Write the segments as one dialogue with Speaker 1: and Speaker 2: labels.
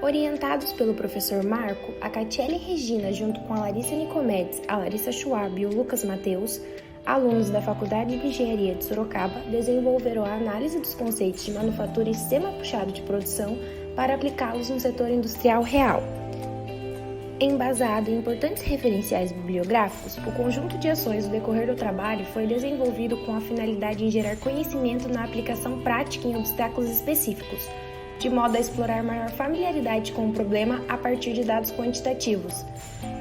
Speaker 1: Orientados pelo professor Marco, a Catiele Regina, junto com a Larissa Nicomedes, a Larissa Schwab e o Lucas Mateus, alunos da Faculdade de Engenharia de Sorocaba, desenvolveram a análise dos conceitos de manufatura e sistema puxado de produção para aplicá-los no setor industrial real. Embasado em importantes referenciais bibliográficos, o conjunto de ações no decorrer do trabalho foi desenvolvido com a finalidade de gerar conhecimento na aplicação prática em obstáculos específicos, de modo a explorar maior familiaridade com o problema a partir de dados quantitativos.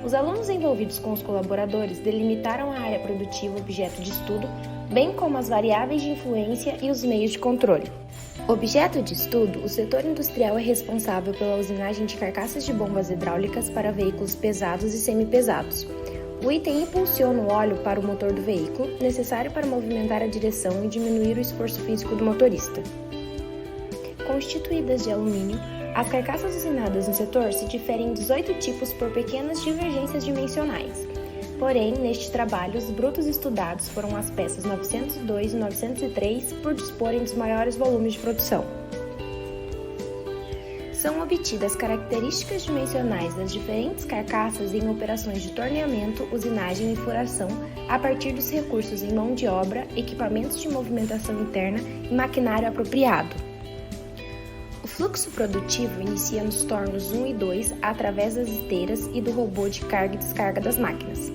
Speaker 1: Os alunos envolvidos com os colaboradores delimitaram a área produtiva objeto de estudo, bem como as variáveis de influência e os meios de controle. Objeto de estudo, o setor industrial é responsável pela usinagem de carcaças de bombas hidráulicas para veículos pesados e semipesados. O item impulsiona o óleo para o motor do veículo, necessário para movimentar a direção e diminuir o esforço físico do motorista. Constituídas de alumínio, as carcaças usinadas no setor se diferem em 18 tipos por pequenas divergências dimensionais. Porém, neste trabalho, os brutos estudados foram as peças 902 e 903 por disporem dos maiores volumes de produção. São obtidas características dimensionais das diferentes carcaças em operações de torneamento, usinagem e furação a partir dos recursos em mão de obra, equipamentos de movimentação interna e maquinário apropriado. O fluxo produtivo inicia nos tornos 1 e 2 através das esteiras e do robô de carga e descarga das máquinas.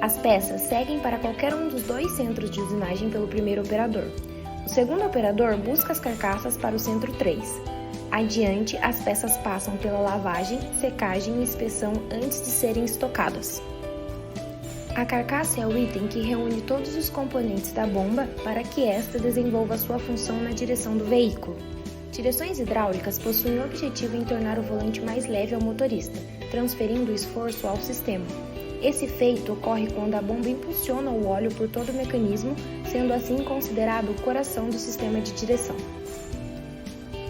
Speaker 1: As peças seguem para qualquer um dos dois centros de usinagem pelo primeiro operador. O segundo operador busca as carcaças para o centro 3. Adiante, as peças passam pela lavagem, secagem e inspeção antes de serem estocadas. A carcaça é o item que reúne todos os componentes da bomba para que esta desenvolva sua função na direção do veículo. Direções hidráulicas possuem o objetivo em tornar o volante mais leve ao motorista, transferindo o esforço ao sistema. Esse feito ocorre quando a bomba impulsiona o óleo por todo o mecanismo, sendo assim considerado o coração do sistema de direção.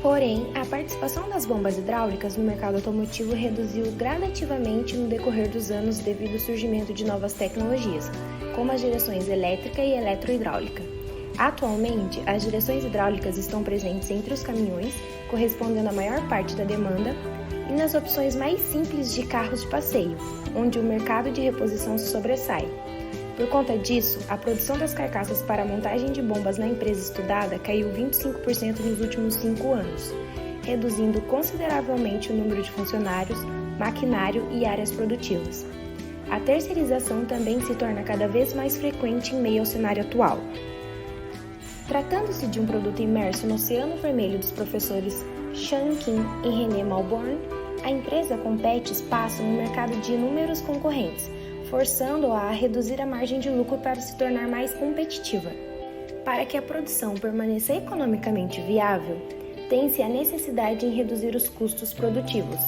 Speaker 1: Porém, a participação das bombas hidráulicas no mercado automotivo reduziu gradativamente no decorrer dos anos devido ao surgimento de novas tecnologias, como as direções elétrica e eletrohidráulica. Atualmente, as direções hidráulicas estão presentes entre os caminhões, correspondendo à maior parte da demanda, e nas opções mais simples de carros de passeio, onde o mercado de reposição se sobressai. Por conta disso, a produção das carcaças para a montagem de bombas na empresa estudada caiu 25% nos últimos 5 anos, reduzindo consideravelmente o número de funcionários, maquinário e áreas produtivas. A terceirização também se torna cada vez mais frequente em meio ao cenário atual. Tratando-se de um produto imerso no oceano vermelho dos professores Sean Kim e René Malborn, a empresa compete espaço no mercado de inúmeros concorrentes, forçando-a a reduzir a margem de lucro para se tornar mais competitiva. Para que a produção permaneça economicamente viável, tem-se a necessidade em reduzir os custos produtivos.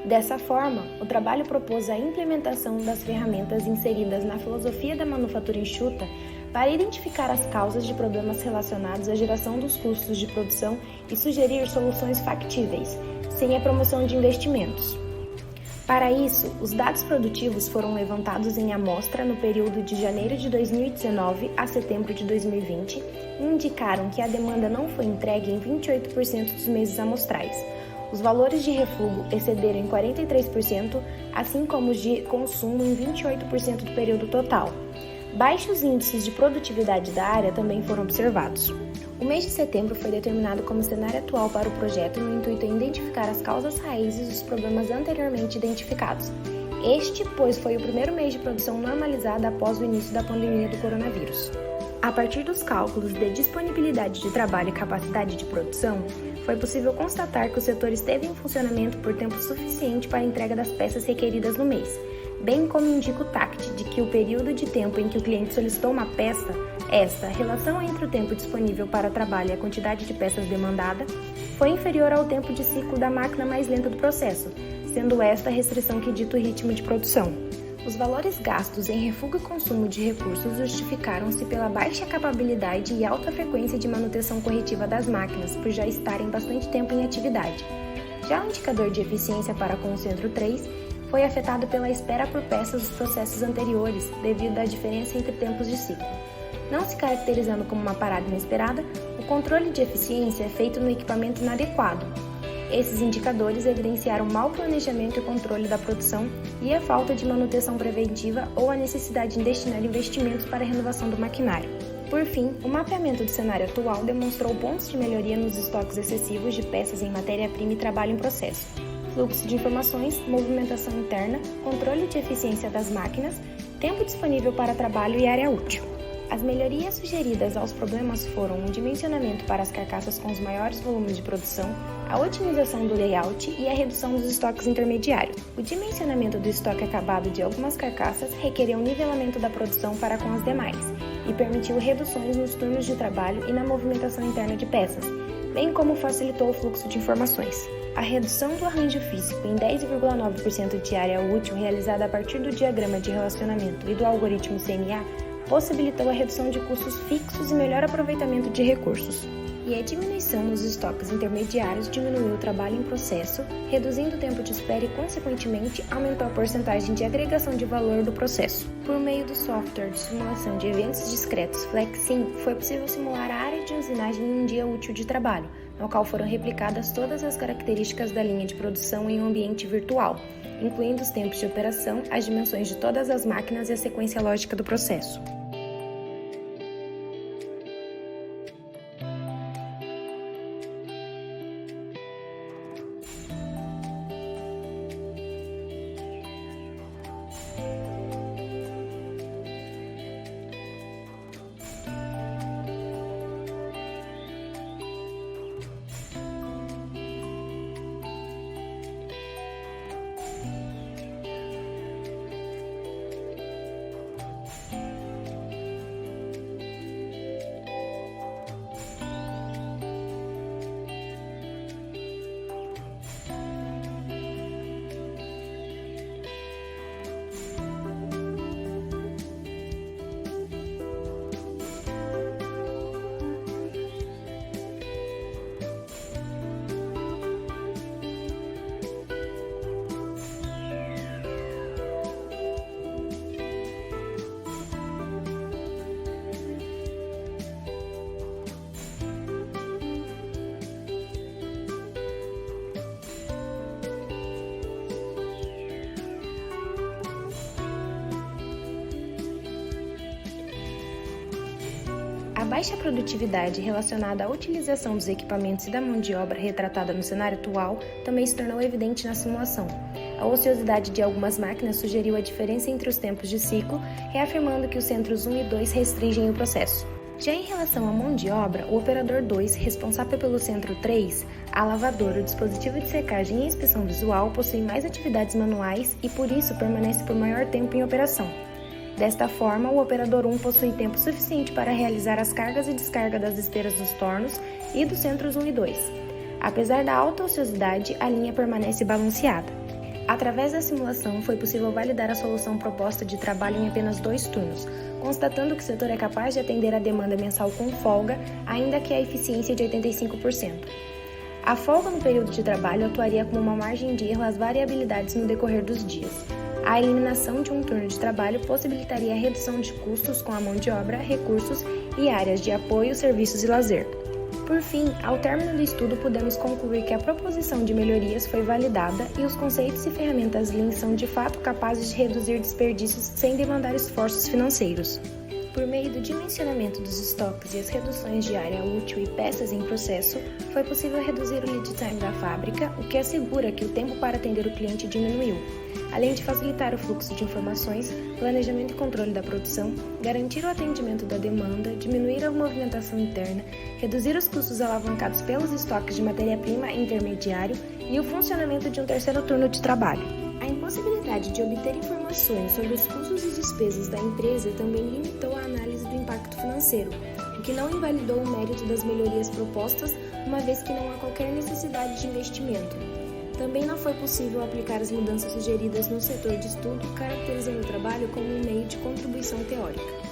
Speaker 1: Dessa forma, o trabalho propôs a implementação das ferramentas inseridas na filosofia da manufatura enxuta para identificar as causas de problemas relacionados à geração dos custos de produção e sugerir soluções factíveis, sem a promoção de investimentos. Para isso, os dados produtivos foram levantados em amostra no período de janeiro de 2019 a setembro de 2020 e indicaram que a demanda não foi entregue em 28% dos meses amostrais. Os valores de refluxo excederam em 43%, assim como os de consumo em 28% do período total. Baixos índices de produtividade da área também foram observados. O mês de setembro foi determinado como cenário atual para o projeto no intuito de identificar as causas raízes dos problemas anteriormente identificados. Este, pois, foi o primeiro mês de produção normalizada após o início da pandemia do coronavírus. A partir dos cálculos de disponibilidade de trabalho e capacidade de produção, foi possível constatar que o setor esteve em funcionamento por tempo suficiente para a entrega das peças requeridas no mês, bem como indica o TACT de que o período de tempo em que o cliente solicitou uma peça, esta relação entre o tempo disponível para trabalho e a quantidade de peças demandada, foi inferior ao tempo de ciclo da máquina mais lenta do processo, sendo esta a restrição que dita o ritmo de produção. Os valores gastos em refúgio e consumo de recursos justificaram-se pela baixa capabilidade e alta frequência de manutenção corretiva das máquinas, por já estarem bastante tempo em atividade. Já o indicador de eficiência para com o centro 3 foi afetado pela espera por peças dos processos anteriores, devido à diferença entre tempos de ciclo. Não se caracterizando como uma parada inesperada, o controle de eficiência é feito no equipamento inadequado. Esses indicadores evidenciaram mau planejamento e controle da produção e a falta de manutenção preventiva ou a necessidade de destinar investimentos para a renovação do maquinário. Por fim, o mapeamento do cenário atual demonstrou pontos de melhoria nos estoques excessivos de peças em matéria-prima e trabalho em processo, fluxo de informações, movimentação interna, controle de eficiência das máquinas, tempo disponível para trabalho e área útil. As melhorias sugeridas aos problemas foram um dimensionamento para as carcaças com os maiores volumes de produção, a otimização do layout e a redução dos estoques intermediários. O dimensionamento do estoque acabado de algumas carcaças requereu um nivelamento da produção para com as demais e permitiu reduções nos turnos de trabalho e na movimentação interna de peças, bem como facilitou o fluxo de informações. A redução do arranjo físico em 10,9% de área útil realizada a partir do diagrama de relacionamento e do algoritmo CNA possibilitou a redução de custos fixos e melhor aproveitamento de recursos. E a diminuição nos estoques intermediários diminuiu o trabalho em processo, reduzindo o tempo de espera e, consequentemente, aumentou a porcentagem de agregação de valor do processo. Por meio do software de simulação de eventos discretos FlexSim, foi possível simular a área de usinagem em um dia útil de trabalho, no qual foram replicadas todas as características da linha de produção em um ambiente virtual, incluindo os tempos de operação, as dimensões de todas as máquinas e a sequência lógica do processo. A baixa produtividade relacionada à utilização dos equipamentos e da mão de obra retratada no cenário atual também se tornou evidente na simulação. A ociosidade de algumas máquinas sugeriu a diferença entre os tempos de ciclo, reafirmando que os centros 1 e 2 restringem o processo. Já em relação à mão de obra, o operador 2, responsável pelo centro 3, a lavadora, o dispositivo de secagem e a inspeção visual possuem mais atividades manuais e por isso permanece por maior tempo em operação. Desta forma, o operador 1 possui tempo suficiente para realizar as cargas e descarga das esteiras dos tornos e dos centros 1 e 2. Apesar da alta ociosidade, a linha permanece balanceada. Através da simulação, foi possível validar a solução proposta de trabalho em apenas 2 turnos, constatando que o setor é capaz de atender a demanda mensal com folga, ainda que a eficiência de 85%. A folga no período de trabalho atuaria como uma margem de erro às variabilidades no decorrer dos dias. A eliminação de um turno de trabalho possibilitaria a redução de custos com a mão de obra, recursos e áreas de apoio, serviços e lazer. Por fim, ao término do estudo, podemos concluir que a proposição de melhorias foi validada e os conceitos e ferramentas Lean são de fato capazes de reduzir desperdícios sem demandar esforços financeiros. Por meio do dimensionamento dos estoques e as reduções de área útil e peças em processo, foi possível reduzir o lead time da fábrica, o que assegura que o tempo para atender o cliente diminuiu, além de facilitar o fluxo de informações, planejamento e controle da produção, garantir o atendimento da demanda, diminuir a movimentação interna, reduzir os custos alavancados pelos estoques de matéria-prima intermediário e o funcionamento de um terceiro turno de trabalho. A impossibilidade de obter informações sobre os custos e despesas da empresa também limitou a análise do impacto financeiro, o que não invalidou o mérito das melhorias propostas, uma vez que não há qualquer necessidade de investimento. Também não foi possível aplicar as mudanças sugeridas no setor de estudo, caracterizando o trabalho como um meio de contribuição teórica.